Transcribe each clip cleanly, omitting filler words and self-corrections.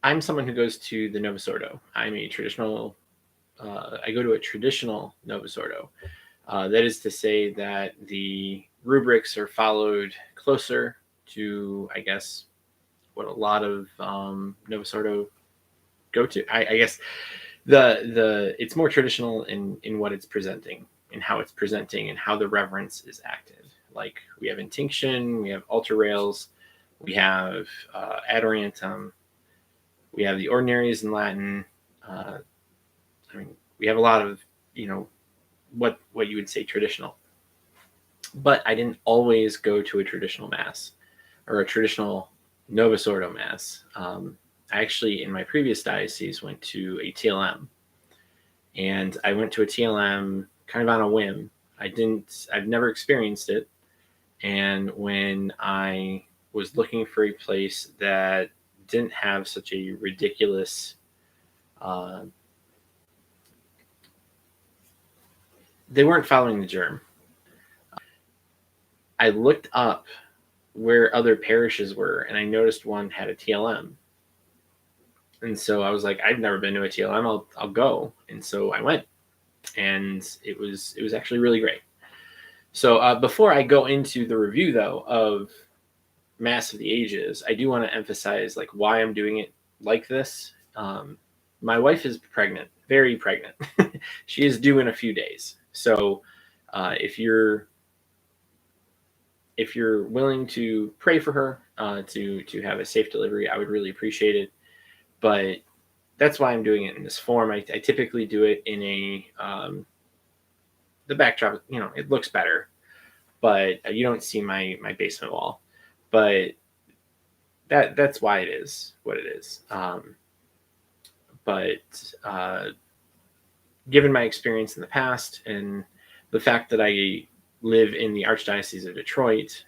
I'm someone who goes to the Novus Ordo. I go to a traditional Novus Ordo. That is to say that the rubrics are followed closer to, I guess, what a lot of Novus Ordo go to. I guess the it's more traditional in what it's presenting, and how it's presenting, and how the reverence is acted. Like, we have intinction, we have altar rails, we have adorantum, we have the ordinaries in Latin. I mean, we have a lot of, what you would say traditional. But I didn't always go to a traditional mass or a traditional Novus Ordo mass. I actually, in my previous diocese, went to a TLM, and I went to a TLM kind of on a whim. I've never experienced it. And when I was looking for a place that didn't have such a ridiculous, they weren't following the germ. I looked up where other parishes were, and I noticed one had a TLM. And so I was like, I've never been to a TLM. I'll go. And so I went, and it was actually really great. So before I go into the review, though, of Mass of the Ages, I do want to emphasize like why I'm doing it like this. My wife is pregnant, very pregnant. She is due in a few days. So if you're willing to pray for her to have a safe delivery, I would really appreciate it. But that's why I'm doing it in this form. I typically do it in a the backdrop. It looks better, but you don't see my basement wall. But that's why it is what it is. But given my experience in the past, and the fact that I live in the Archdiocese of Detroit,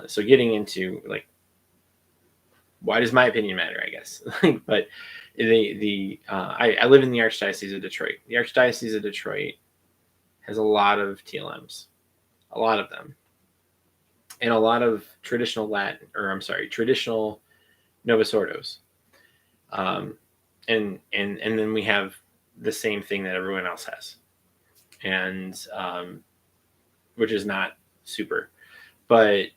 so getting into like, why does my opinion matter, I guess. But I live in the Archdiocese of Detroit. The Archdiocese of Detroit has a lot of TLMs, a lot of them, and a lot of traditional traditional Novus Ordos. And then we have the same thing that everyone else has, and which is not super. But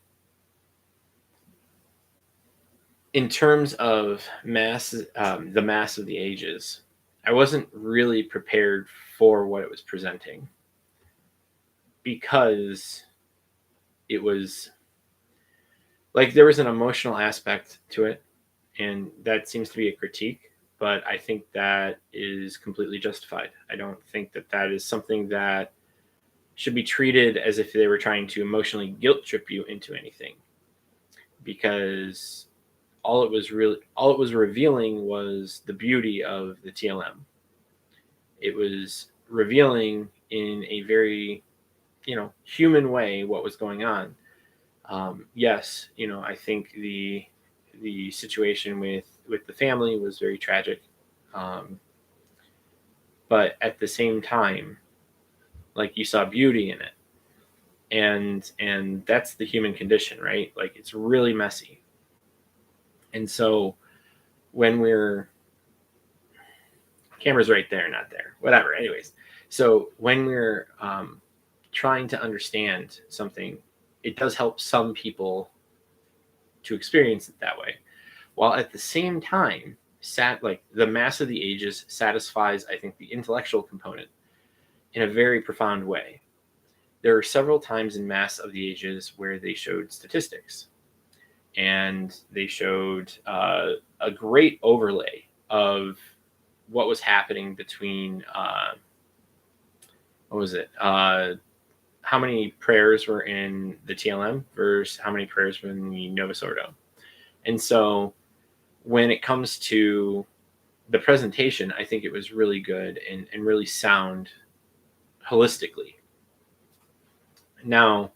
in terms of mass, the Mass of the Ages, I wasn't really prepared for what it was presenting, because it was like there was an emotional aspect to it, and that seems to be a critique. But I think that is completely justified. I don't think that is something that should be treated as if they were trying to emotionally guilt trip you into anything, because all it was revealing was the beauty of the TLM. It was revealing in a very, human way what was going on. Yes, I think the situation with the family was very tragic, but at the same time, like, you saw beauty in it, and that's the human condition, right? Like, it's really messy. And so when we're camera's right there, not there, whatever, anyways, so when we're trying to understand something, it does help some people to experience it that way, while at the same time, the Mass of the Ages satisfies, I think, the intellectual component in a very profound way. There are several times in Mass of the Ages where they showed statistics, and they showed a great overlay of what was happening between what was it? How many prayers were in the TLM versus how many prayers were in the Novus Ordo. And so when it comes to the presentation, I think it was really good and really sound holistically. Now,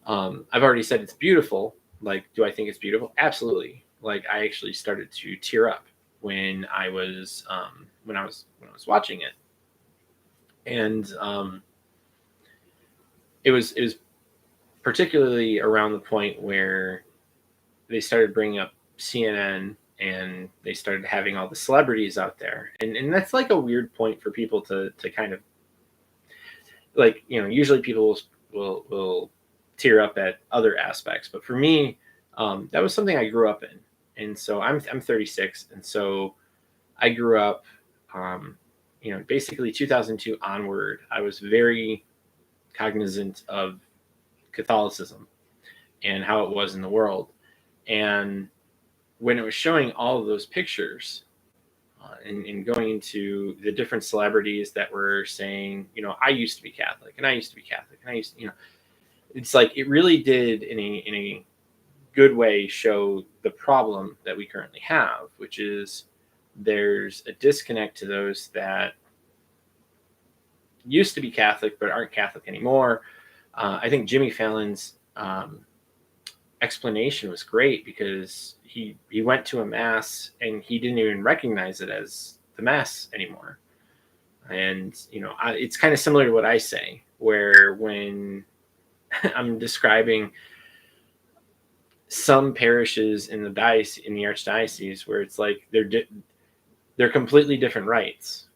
I've already said it's beautiful. Like, do I think it's beautiful? Absolutely. Like, I actually started to tear up when I was watching it, and it was particularly around the point where they started bringing up CNN and they started having all the celebrities out there, and that's like a weird point for people to kind of like, usually people will tear up at other aspects, but for me, that was something I grew up in. And so I'm 36, and so I grew up, basically 2002 onward. I was very cognizant of Catholicism and how it was in the world. And when it was showing all of those pictures, and going into the different celebrities that were saying, I used to be Catholic, and I used to be Catholic, and I used to, it's like it really did in a good way show the problem that we currently have, which is there's a disconnect to those that used to be Catholic but aren't Catholic anymore. I think Jimmy Fallon's explanation was great, because he went to a mass and he didn't even recognize it as the mass anymore. And it's kind of similar to what I say, where when I'm describing some parishes in the archdiocese, where it's like they're completely different rites.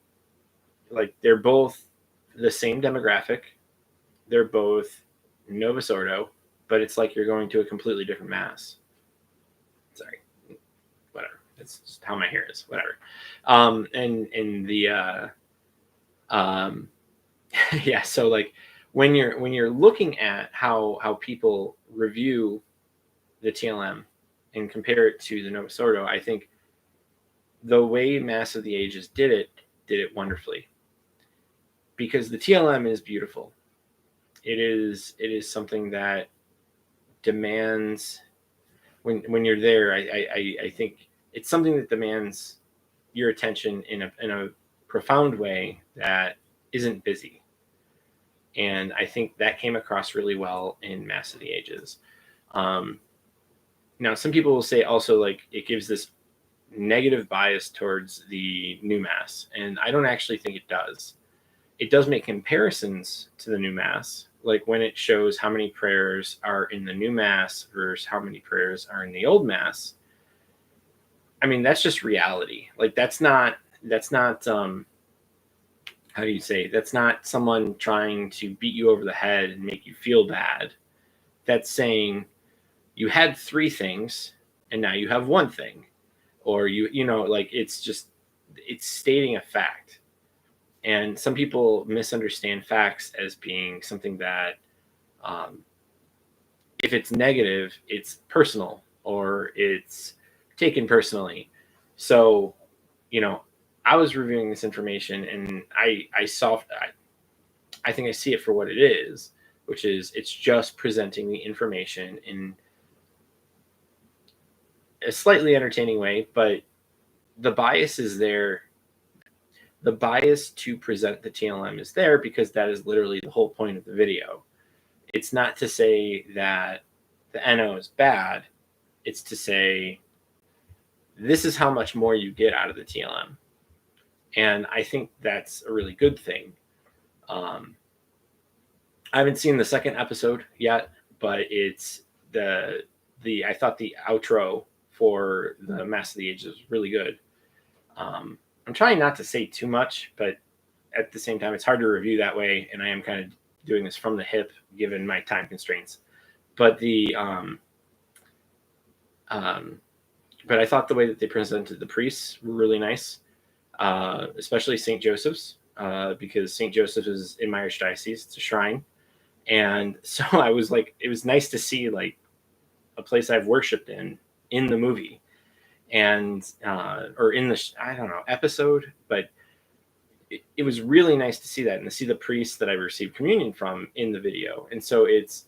Like, they're both the same demographic, they're both Novus Ordo, but it's like you're going to a completely different mass. Sorry, whatever. It's just how my hair is. Whatever. And the yeah. So like when you're looking at how people review the TLM and compare it to the Novus Ordo, I think the way Mass of the Ages did it wonderfully, because the TLM is beautiful. It is something that demands, when you're there, I think it's something that demands your attention in a profound way that isn't busy. And I think that came across really well in Mass of the Ages. Now, some people will say also, like, it gives this negative bias towards the new Mass, and I don't actually think it does. It does make comparisons to the new Mass, like when it shows how many prayers are in the new Mass versus how many prayers are in the old Mass. I mean, that's just reality. Like, that's not how do you say, that's not someone trying to beat you over the head and make you feel bad. That's saying you had three things and now you have one thing, or like, it's stating a fact. And some people misunderstand facts as being something that, if it's negative, it's personal or it's taken personally. So, I was reviewing this information, and I think I see it for what it is, which is it's just presenting the information in a slightly entertaining way, but the bias is there. The bias to present the TLM is there because that is literally the whole point of the video. It's not to say that the NO is bad. It's to say this is how much more you get out of the TLM. And I think that's a really good thing. I haven't seen the second episode yet, but it's I thought the outro for the Mass of the Ages was really good. I'm trying not to say too much, but at the same time, it's hard to review that way, and I am kind of doing this from the hip given my time constraints. But but I thought the way that they presented the priests were really nice, especially St. Joseph's, because St. Joseph's is in my archdiocese. It's a shrine. And so I was like, it was nice to see like a place I've worshipped in the movie, and or in the I don't know, episode, but it was really nice to see that, and to see the priest that I received communion from in the video. And so it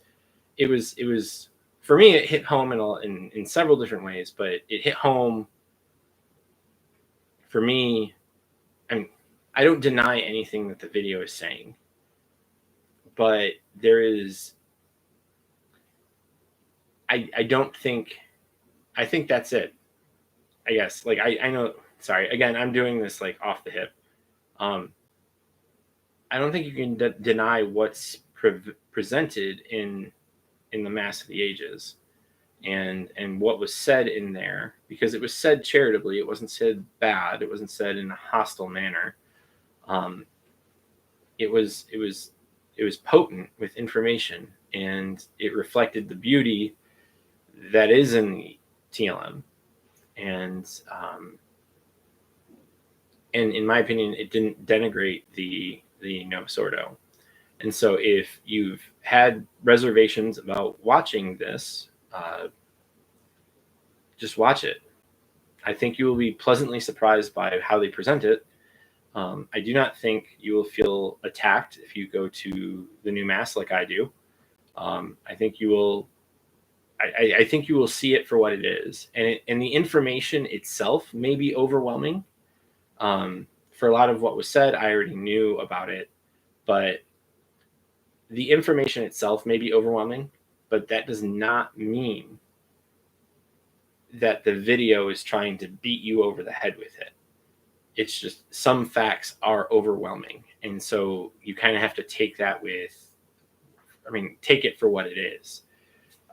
was for me, it hit home in several different ways, but it hit home for me. I mean, I don't deny anything that the video is saying, but there is, I don't think, I think that's it. I guess, like, I know, sorry, again, I'm doing this like off the hip. I don't think you can deny what's presented in the Mass of the Ages. and what was said in there, because it was said charitably, it wasn't said bad, it wasn't said in a hostile manner. Um, it was potent with information, and it reflected the beauty that is in the TLM, and and in my opinion, it didn't denigrate the Novus Ordo. And so, if you've had reservations about watching this, just watch it. I think you will be pleasantly surprised by how they present it. I do not think you will feel attacked if you go to the new mass like I do. I think you will. I think you will see it for what it is, and the information itself may be overwhelming. For a lot of what was said, I already knew about it, but the information itself may be overwhelming. But that does not mean that the video is trying to beat you over the head with it. It's just some facts are overwhelming, and so you kind of have to take that take it for what it is.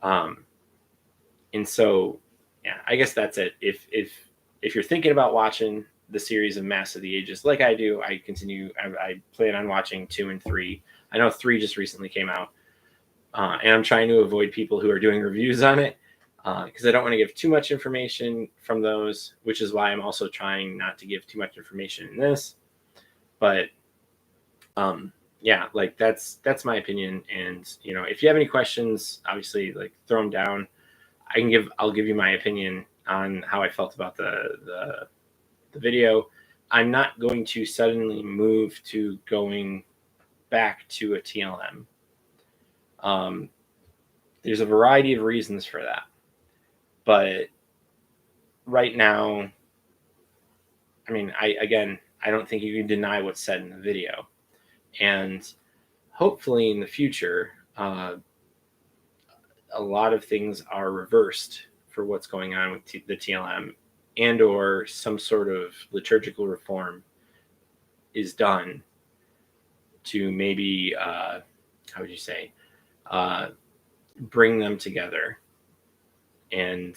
And so, yeah, I guess that's it. If you're thinking about watching the series of Mass of the Ages like I do, I plan on watching 2 and 3. I know 3 just recently came out, and I'm trying to avoid people who are doing reviews on it, because I don't want to give too much information from those, which is why I'm also trying not to give too much information in this. But yeah, like that's my opinion. And if you have any questions, obviously, like, throw them down. I'll give you my opinion on how I felt about the video. I'm not going to suddenly move to going back to a TLM. There's a variety of reasons for that. But right now, I don't think you can deny what's said in the video. And hopefully in the future, a lot of things are reversed for what's going on with the TLM, and or some sort of liturgical reform is done to maybe, how would you say, bring them together and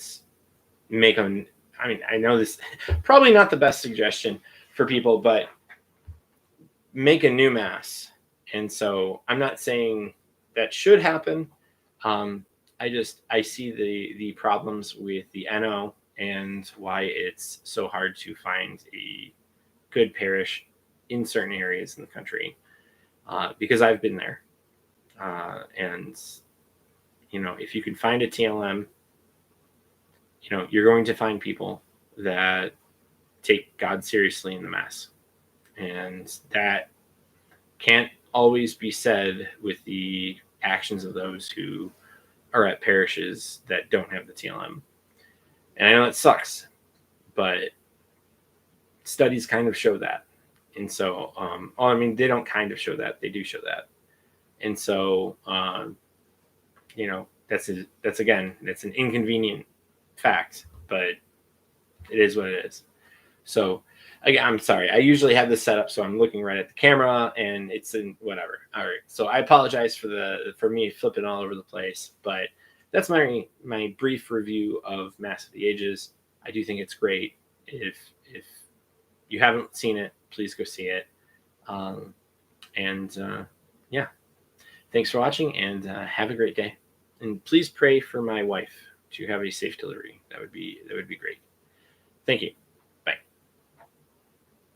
make them. I know this probably not the best suggestion for people, but make a new mass. And so I'm not saying that should happen. I see the problems with the NO and why it's so hard to find a good parish in certain areas in the country, because I've been there. And if you can find a TLM, you're going to find people that take God seriously in the Mass. And that can't always be said with the actions of those who are at parishes that don't have the TLM. And I know it sucks, but studies kind of show that. And so, they don't kind of show that, they do show that. And so, that's an inconvenient fact, but it is what it is. So, again, I'm sorry. I usually have this set up so I'm looking right at the camera, and it's in whatever. All right. So I apologize for me flipping all over the place, but that's my brief review of Mass of the Ages. I do think it's great. If you haven't seen it, please go see it. Yeah. Thanks for watching, and have a great day. And please pray for my wife to have a safe delivery. That would be great. Thank you.